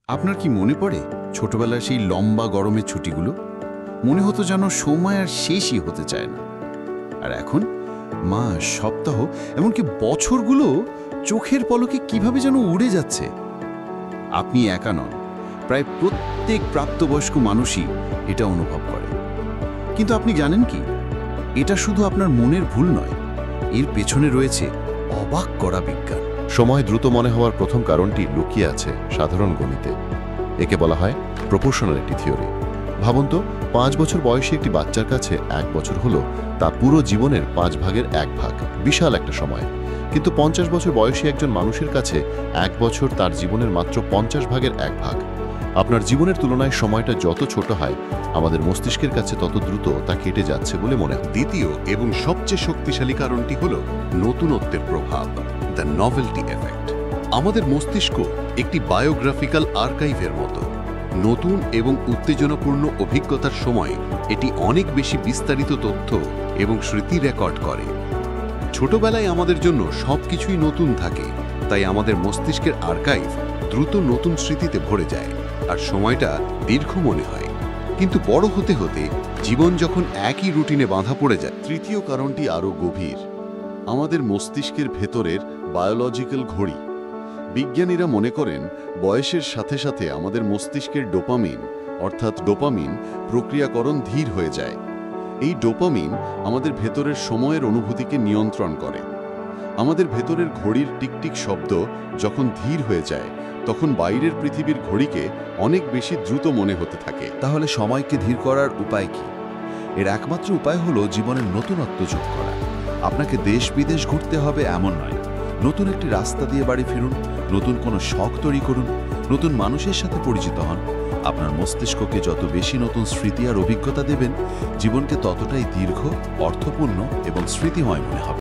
আপনার কি মনে পড়ে ছোটবেলার সেই লম্বা গরমের ছুটিগুলো? মনে হতো যেন সময় আর শেষই হতে চায় না। আর এখন মাস, সপ্তাহ, এমনকি বছরগুলো চোখের পলকে কিভাবে যেন উড়ে যাচ্ছে। আপনি একা নন, প্রায় প্রত্যেক প্রাপ্তবয়স্ক মানুষই এটা অনুভব করে। কিন্তু আপনি জানেন কি, এটা শুধু আপনার মনের ভুল নয়, এর পেছনে রয়েছে অবাক করা বিজ্ঞান। সময় দ্রুত মনে হওয়ার প্রথম কারণটি লুকিয়ে আছে সাধারণ গণিতে। একে বলা হয় প্রপোর্শনালিটি থিওরি। ভাবুন তো, 5 বছর বয়সী একটি বাচ্চার কাছে 1 বছর হলো তা পুরো জীবনের 5 ভাগের 1 ভাগ। বিশাল একটা সময়। কিন্তু 50 বছর বয়সী একজন মানুষের কাছে 1 বছর তার জীবনের মাত্র 50 ভাগের 1 ভাগ। আপনার জীবনের তুলনায় সময়টা যত ছোট হয়, আমাদের মস্তিষ্কের কাছে তত দ্রুত তা কেটে যাচ্ছে বলে মনে হয়। দ্বিতীয় এবং সবচেয়ে শক্তিশালী কারণটি হল নতুনত্বের প্রভাব, দ্য নভেলটি এফেক্ট। আমাদের মস্তিষ্ক একটি বায়োগ্রাফিক্যাল আর্কাইভের মতো। নতুন এবং উত্তেজনাপূর্ণ অভিজ্ঞতার সময় এটি অনেক বেশি বিস্তারিত তথ্য এবং স্মৃতি রেকর্ড করে। ছোটবেলায় আমাদের জন্য সবকিছুই নতুন থাকে, তাই আমাদের মস্তিষ্কের আর্কাইভ দ্রুত নতুন স্মৃতিতে ভরে যায় আর সময়টা দীর্ঘ মনে হয়। কিন্তু বড় হতে হতে জীবন যখন একই রুটিনে বাঁধা পড়ে যায়। তৃতীয় কারণটি আরও গভীর, আমাদের মস্তিষ্কের ভেতরের বায়োলজিক্যাল ঘড়ি। বিজ্ঞানীরা মনে করেন বয়সের সাথে সাথে আমাদের মস্তিষ্কের ডোপামিন অর্থাৎ ডোপামিন প্রক্রিয়াকরণ ধীর হয়ে যায়। এই ডোপামিন আমাদের ভেতরের সময়ের অনুভূতিকে নিয়ন্ত্রণ করে। আমাদের ভেতরের ঘড়ির টিকটিক শব্দ যখন ধীর হয়ে যায়, তখন বাইরের পৃথিবীর ঘড়িকে অনেক বেশি দ্রুত মনে হতে থাকে। তাহলে সময়কে ধীর করার উপায় কি? এর একমাত্র উপায় হলো জীবনের নতুনত্ব যোগ করা। আপনাকে দেশ বিদেশ ঘুরতে হবে এমন নয়, নতুন একটি রাস্তা দিয়ে বাড়ি ফিরুন, নতুন কোনো শখ তৈরি করুন, নতুন মানুষের সাথে পরিচিত হন। আপনার মস্তিষ্ককে যত বেশি নতুন স্মৃতি আর অভিজ্ঞতা দেবেন, জীবনকে ততটাই দীর্ঘ, অর্থপূর্ণ এবং স্মৃতিময় মনে হবে।